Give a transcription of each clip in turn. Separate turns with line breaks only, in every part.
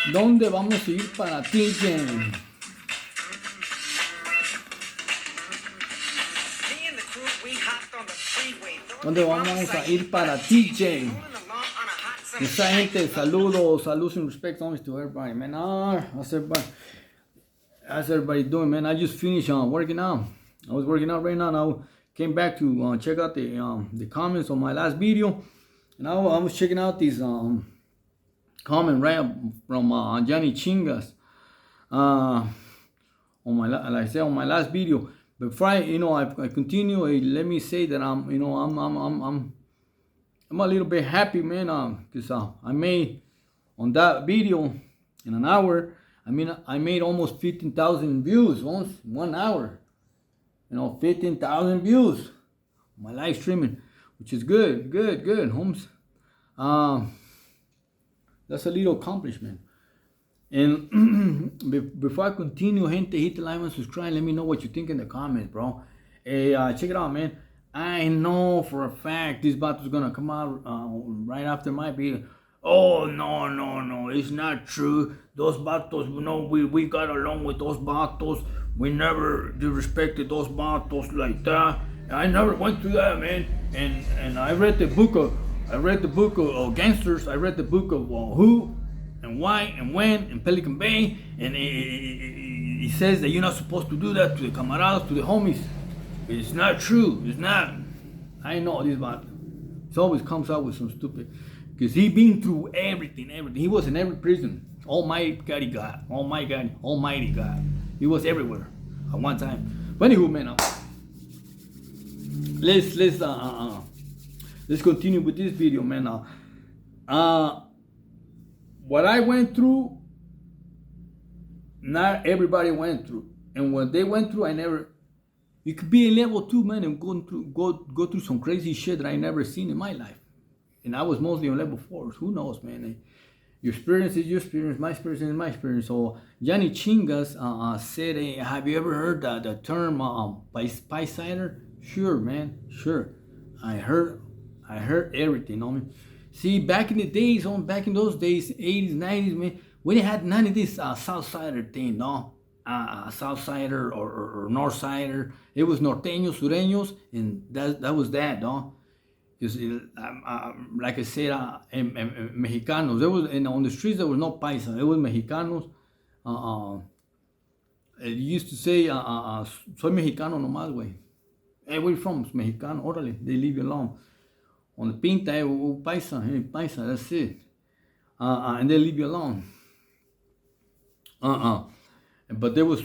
¿Dónde vamos a ir para TJ? ¿Dónde vamos a ir para TJ? Esa gente, saludos and respect always to everybody, man. How's everybody doing, man? I just finished working out. I was working out right now, and I came back to check out the comments on my last video, and I was checking out these comment right from Johnny Chingas on my, like I said, on my last video. Before I continue, let me say that I'm a little bit happy, man, because I made on that video in an hour. I made almost 15,000 views once 1 hour. 15,000 views on my live streaming, which is good, Holmes. That's a little accomplishment. And before I continue, gente, hit the like and subscribe. Let me know what you think in the comments, bro. Hey, check it out, man. I know for a fact this battle is gonna come out right after my video. Oh, no, it's not true. Those battles, we got along with those battles. We never disrespected those battles like that. I never went through that, man. And I read the book of gangsters. I read the book of who and why and when in Pelican Bay, and it says that you're not supposed to do that to the camaradas, to the homies. It's not true. It's not. I know this, but it always comes out with some stupid. Because he been through everything. He was in every prison. Almighty God. He was everywhere at one time. But anywho, man, let's continue with this video, man. What I went through, not everybody went through, and what they went through, I never. You could be in level 2, man, and go through some crazy shit that I never seen in my life, and I was mostly on level 4s. Who knows, man? Your experience is your experience. My experience is my experience. So Johnny Chingas said, hey, "Have you ever heard the term Paisiders?" Sure, man. Sure. I heard everything, man. See, back in those days, 80s, 90s, man, we didn't have none of this Southsider thing, no. Southsider or Northsider. It was Norteños, Sureños, and that was that, no. Because, like I said, Mexicanos. There was on the streets there was no paisa. It was Mexicanos. It used to say, "Soy mexicano nomás, güey." Hey, where you from? Mexicano. Orale, they leave you alone. On the pinta, paisa, hey, paisa, that's it. And they leave you alone. But there was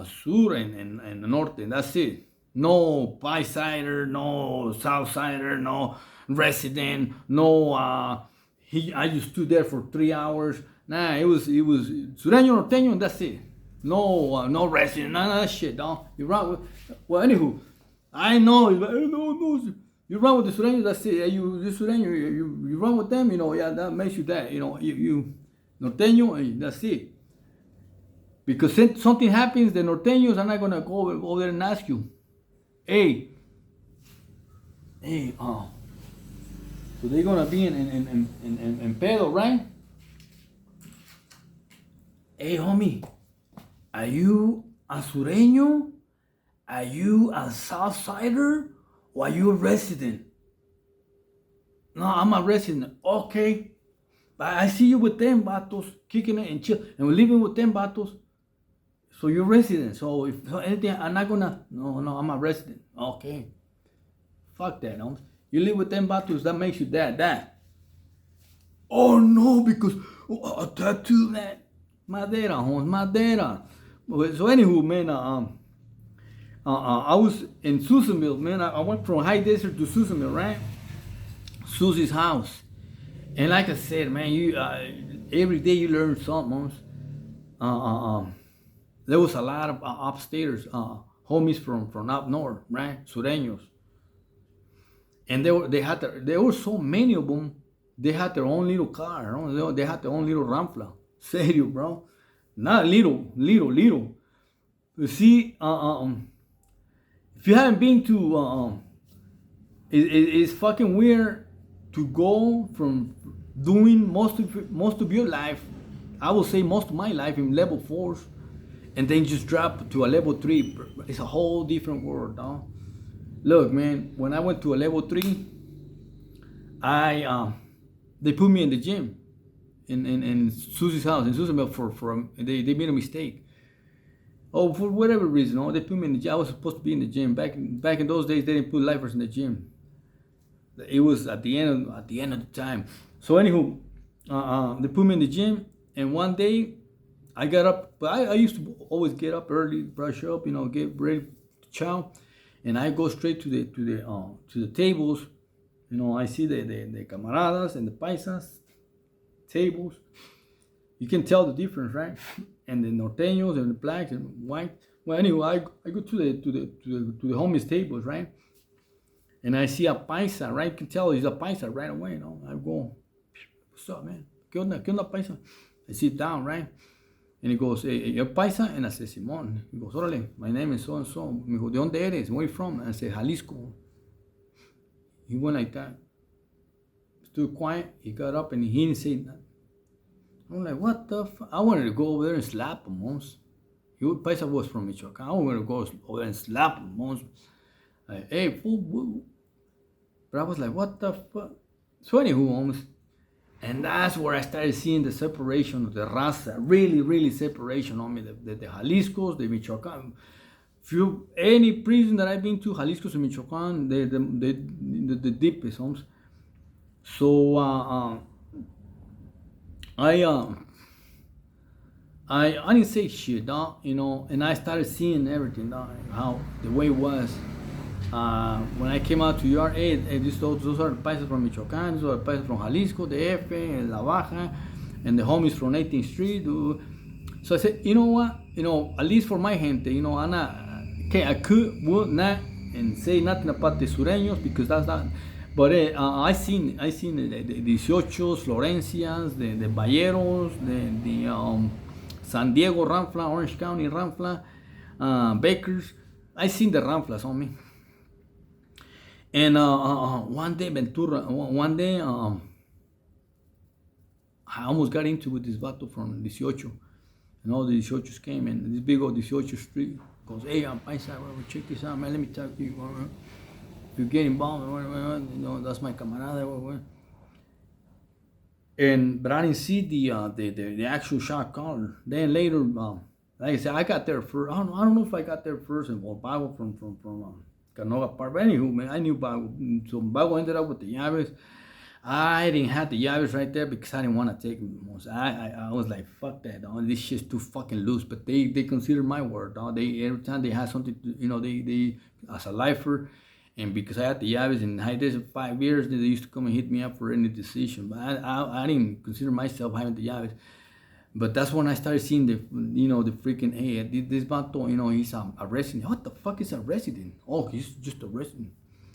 sur and norte, and that's it. No Paisader, no Southsider, no resident, no. I just stood there for 3 hours. Nah, it was Sureño, Norteño, and that's it. No resident, none of that shit, no. You're right. Well, anywho, I know. No. You run with the Sureños, that's it. You run with them, yeah, that makes you that. You Norteño, that's it. Because something happens, the Norteños are not gonna go over there and ask you, hey, so they're gonna be in pedo, right? Hey, homie, are you a Sureño? Are you a Southsider? Or are you a resident? No, I'm a resident. Okay. But I see you with them vatos, kicking it and chill. And we're living with them vatos. So you're resident. So if anything, I'm not gonna. No, I'm a resident. Okay. Fuck that, no. You live with them vatos, that makes you that. Oh no, because a tattoo, man. Madera, homes, madera. So anywho, man, I was in Susanville, man. I went from High Desert to Susanville, right? Susie's house. And like I said, man, you every day you learn something. There was a lot of upstairs, homies from up north, right? Sureños. And there were so many of them. They had their own little car. They had their own little Rampla. Serio, bro. Not little. You see, if you haven't been to, it's fucking weird to go from doing most of your life I will say most of my life in level 4s, and then just drop to a level 3. It's a whole different world, dog. Look, man, when I went to a level 3, they put me in the gym in Susie's house. In Susie's house they made a mistake. Oh, for whatever reason, they put me in the gym. I was supposed to be in the gym. Back in those days, they didn't put lifers in the gym. It was at the end of the time. So anywho, they put me in the gym, and one day I got up. But I used to always get up early, brush up, get ready to chow, and I go straight to the tables. I see the camaradas and the paisas tables. You can tell the difference, right? And the norteños and the blacks and white. Well, anyway, I go to the homies tables, right? And I see a paisa, right? You can tell he's a paisa right away. I go, what's up, man? ¿Qué onda, paisa? I sit down, right? And he goes, hey, you're paisa? And I say, Simón. He goes, órale, my name is so and so. Me dijo, ¿de dónde eres? Where are you from? And I say, Jalisco. He went like that. Stood quiet. He got up and he didn't say nothing. I'm like, what the fuck? I wanted to go over there and slap him once. Paisa was from Michoacan. I wanted to go over there and slap him once. Like, hey, fool. But I was like, what the fuck? So anywho, homes. And that's where I started seeing the separation of the raza. Really, really separation on me. The Jaliscos, the Michoacan. Any prison that I've been to, Jaliscos and Michoacan, the deepest, homes. So, I didn't say shit, dog, and I started seeing everything, dog, how the way it was. When I came out to UR, those are the paisas from Michoacán, those are the paisas from Jalisco, the F, and La Baja, and the homies from 18th Street. So I said, you know what, at least for my gente, I would not and say nothing about the Sureños because that's not. But I seen the 18, Florencias, the Valleros, the San Diego Ramfla, Orange County Ramfla, Bakers. I seen the Ramflas on me. And one day, Ventura, I almost got into with this vato from 18. And all the 18s came, and this big old 18 street goes, hey, I'm Paisa, check this out, man, let me talk to you. If you get involved, that's my camarada. But I didn't see the actual shot caller. Then later, like I said, I got there first. I don't know if I got there first, and Bago from Canoga Park. But anywho, man, I knew Bago. So Bago ended up with the llaves. I didn't have the llaves right there because I didn't want to take them. I was like, fuck that, dog. This shit's too fucking loose. But they consider my word, dog. Every time they had something, they as a lifer. And because I had the llaves in high days of 5 years, they used to come and hit me up for any decision. But I didn't consider myself having the llaves. But that's when I started seeing the freaking, hey, this vato, he's a resident. What the fuck is a resident? Oh, he's just a resident.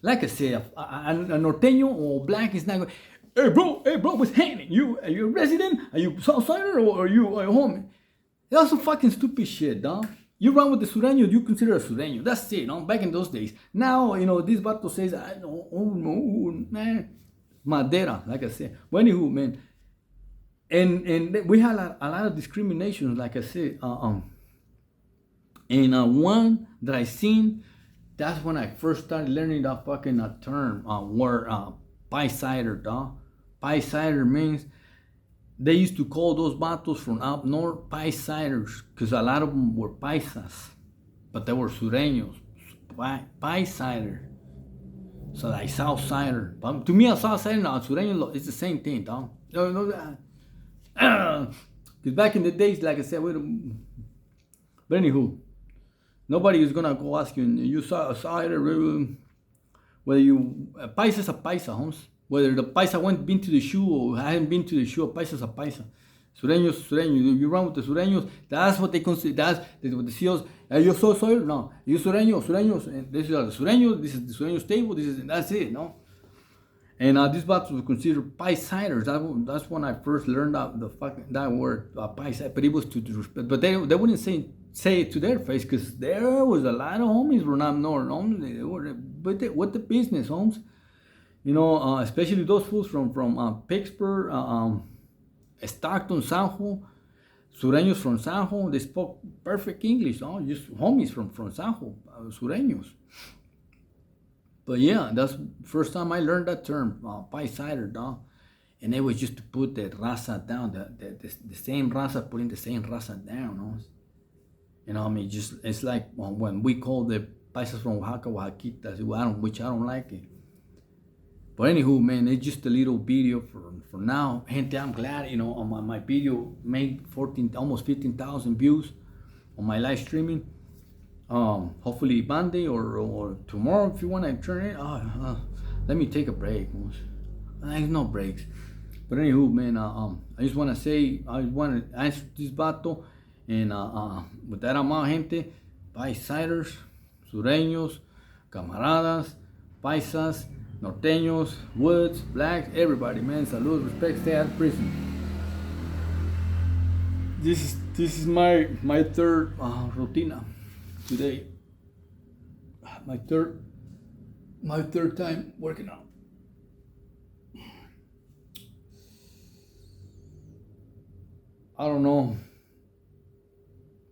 Like I said, a norteño or black is not going, hey bro, what's happening? Are you a resident? Are you Southsider or are you a homie? That's some fucking stupid shit, dog. You run with the Sureño, you consider a Sureño. That's it, back in those days. Now, this vato says, oh no, man. Madera, like I said. Well, anywho, man. And we had a lot of discrimination, like I said. And one that I seen, that's when I first started learning that fucking term, word, Paisiders, dog. Paisiders means, they used to call those vatos from up north Paisiders because a lot of them were paisas, but they were Sureños. Paisiders. So like Southsider. But to me, a Southsider and a Sureño, it's the same thing, dog. Because back in the days, like I said, but anywho, nobody is gonna go ask you Southsider, whether you, paisa is a paisa, homes. Whether the paisa been to the shoe or hadn't been to the shoe, a paisa is a paisa. Sureños. You run with the Sureños, that's what they consider, that's what the CEOs, yo soy, no, you Sureños, and this is the Sureños, this is the Sureños table, that's it, no? And this box was considered Paisiders. That's when I first learned that word, paisa, but it was to disrespect, but they wouldn't say it to their face, because there was a lot of homies from up north, with the business, homes. Especially those fools from Pitsburg, Stocktone, Sanjo, Sureños from Sanjo, they spoke perfect English, no? Just homies from Sanjo, Sureños. But yeah, that's first time I learned that term, Paisiders, dog. And it was just to put the raza down, the same raza putting the same raza down, no? You know, I mean, just it's like when we call the paisas from Oaxaca, Oaxaquitas, which I don't like it. But anywho, man, it's just a little video for now. Gente, I'm glad, you know, on my video made almost 15,000 views on my live streaming. Hopefully Monday or tomorrow if you want to turn it. Let me take a break. There's no breaks. But anywho, man, I just want to say, I want to answer this vato. And with that amount, gente, Paisiders, Sureños, Camaradas, Paisas, Norteños, Woods, Blacks, everybody, man, salud, respect, stay out of prison. This is my third rutina today. My third time working out. I don't know.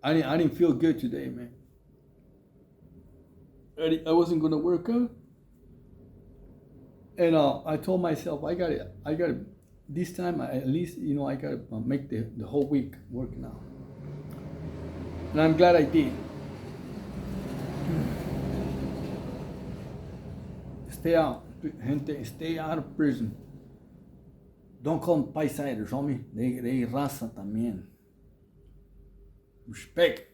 I didn't feel good today, man. I wasn't gonna work out. And I told myself I gotta this time at least, you know, I gotta make the whole week working out. And I'm glad I did. Stay out, gente, stay out of prison. Don't call them Paisiders, homie. They raza también. Respect.